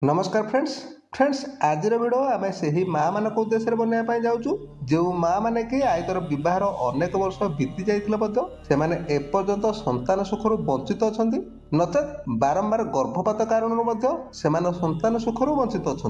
नमस्कार फ्रेंड्स आज वीडियो आम से ही माँ मान उद्देश्य बनवाई जाऊँ जो माँ मैंने कि आयतर बहर अनेक वर्ष बीती जाने एपर्यंत संतान सुखर वंचित अच्छा नचेत बारंबार गर्भपात कारण संतान सुखर वंचित अच्छा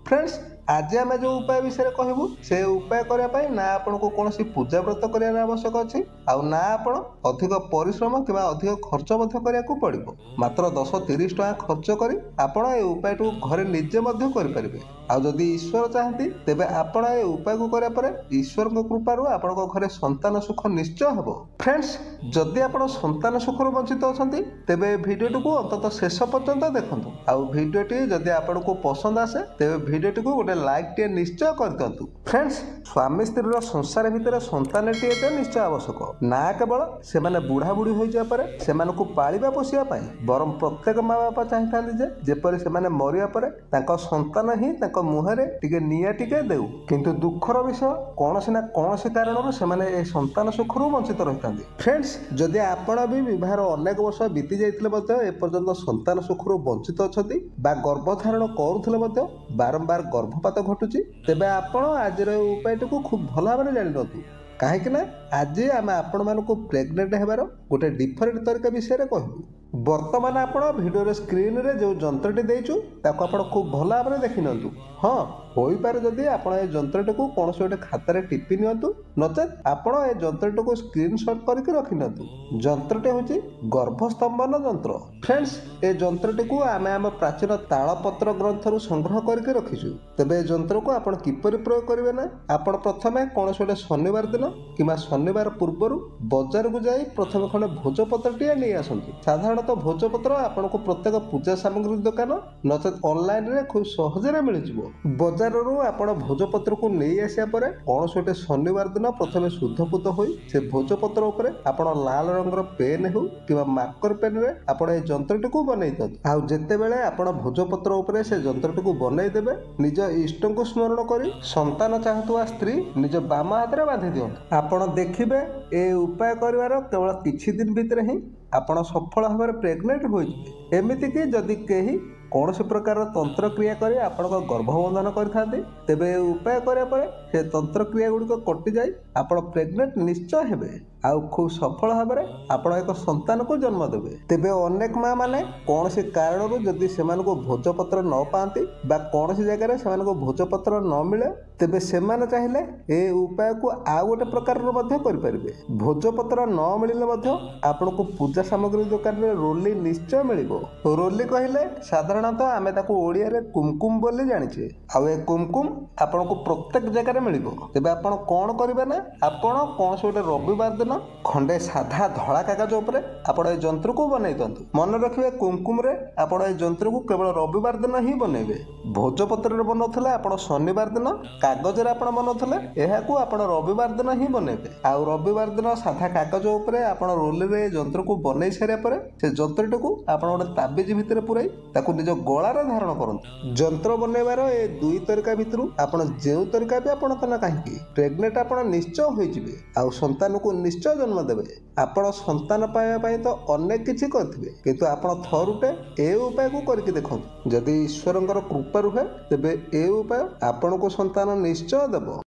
फ्रेंड्स आज आम जो उपाय विषय कहूँ से उपाय करने ना आपन को कौन पूजा व्रत करने आवश्यक अच्छी ना आपण अधिक परिश्रम कि अधिक खर्च करने को पड़ो मात्र 10-30 टका खर्च कर आपण ए उपाय घरे निजे करें आदि ईश्वर चाहती तेबे आपण ए उपाय को करापर ईश्वर कृपार आपण घरे संतान सुख निश्चय हम फ्रेंड्स जदि आप संतान सुखर वंचित अच्छा तेबे भिडियो को अंततः शेष पर्यंत देखूँ आउ भिडियोटी जदि आपन को पसंद आसे तेबे भिडियोटी को गोटे लाइक टे निश्चय कर दिंतु फ्रेंड्स स्वामी स्त्री संसार भितर संतान टे निश्चय आवश्यक ना केवल से बुढ़ा बुढ़ी हो जापर से पालिबा पोषिया बरम प्रत्येक माँ बापा चाहिए जेपरी से मरिया पर संतान ही मुहरे टिके निया टिके देउ किंतु दुखर विषय कौन ना कौन कारण से संतान सुखर वंचित रही था फ्रेंड्स जदि आपण भी बहर अनेक वर्ष बीती जाते एपर्यंत संतान सुखर वंचित अच्छा गर्भधारण करुले बारंबार गर्भपात घटुची तेबे आपण आज उपाय को खूब भल भाव जानी कहीं आज आम आपण मान प्रेग्नेंट होबार गोटे डिफरेंट तरीका विषय कहूँ बर्तमान आपण भिडियो स्क्रीन रे जो जंत्रटी देचु ताको आपण खूब भल भाव देखि नियंतु हाँ हो पारे जदि आपण ए जंत्रटी को कौन गोटे खातार टिपि नियंतु नचेत आपण ए जंत्रटी को स्क्रीनशॉट करके रखि नियंतु जंत्रटी होची गर्भस्तंभन जंत्र फ्रेंड्स ए जंत्रटी को आमे आम प्राचीन तालपत्र ग्रंथरु संग्रह करके रखिछु तबे ए जंत्र को आपण किपरि प्रयोग करिवे ना आपण प्रथमे कौन गोटे शनिवार दिन किमा शनिवार पूर्व बाजार को जाई प्रथमे खंडे भोजपत्र टिया नहीं आसंतु साधारणतः भोजपत्र आपण को प्रत्येक पूजा सामग्री दुकान नचेत ऑनलाइन रे खूब सहजरे मिल जिवो बजाररू आपण भोजपत्र को नहीं आसिया परे कौन गोटे शनिवार दिन प्रथमे शुद्धपुत होई से भोजपत्र उपरे आपण लाल रंगर पेन हो कि मार्कर पेन रे आपण ए जंत्रटी को बनई दत आ जेते बेले आपण भोजपत्र उपरे से जंत्रटी को बनई देबे निज इष्ट को स्मरण करी संतान चाहतुआ स्त्री निज बाम हाथ रे बांधी दियंत आपण देखिबे ए उपाय करिवार केवल किछि दिन भितर ही आपण सफल भाव प्रेग्नेंट हो एमती कि जदि कहीं कौन प्रकार तंत्र क्रिया कर आपण गर्भबंधन करते तेबे उपाय करापर से तंत्र क्रिया गुड़िक कटि जाए आप प्रेग्नेंट निश्चय हेबे आउ खूब सफल भाव आपण एक संतान को जन्म देवे तेबे अनेक माँ माने कौन से कारण जदि से भोजपत्र न पाती कौन सी जगह से भोजपत्र न मिले तेबे से चाहिए ए उपाय को आउ गोटे प्रकार करें भोजपत्र न मिले आपण को पूजा सामग्री दुकान में रोली निश्चय मिल रोली कहले साधारणतः आम ओडिया रे कुमकुम बोली जानिछे आउ ए कुमकुम आपण को प्रत्येक जगह मिल तेबे आपण कौन करेंगे ना आपण कौन से गोटे रविवार दिन खंडे साधा धड़ा कागज उपरे आपण ए जंत्र को बनई दंतु मन रखिए कुमकुम रे आपण ए जंत्र को केवल रविवार दिन ही बनइबे भोजपत्र रे बनौथले आपण शनिवार दिन कागज रे आपण बनौथले एहा को आपण रविवार दिन ही बनइबे आ रविवार दिन साधा कागज उपरे आपण रोल रे जंत्र को बनई सारे परे से जंत्रटी को आपण गोटे ताबिज भितर पुराई ताकू निज गला रे धारण करंतु जंत्र बनइबार ए दुई तरीका भितरु आपण जेउ तरीका भी आपण कना काहे प्रेग्नेंट आपण निश्चय होई जिवे आ संतान को निश्चय जन्म देवे आपण संतान पाइबा तो अनेक किछि करथिबे किंतु आपण थरुटे ए उपाय को करके देखंतु जदि ईश्वरंकर कृपा रुहे तेबे ए उपाय आपण को संतान निश्चय देबो।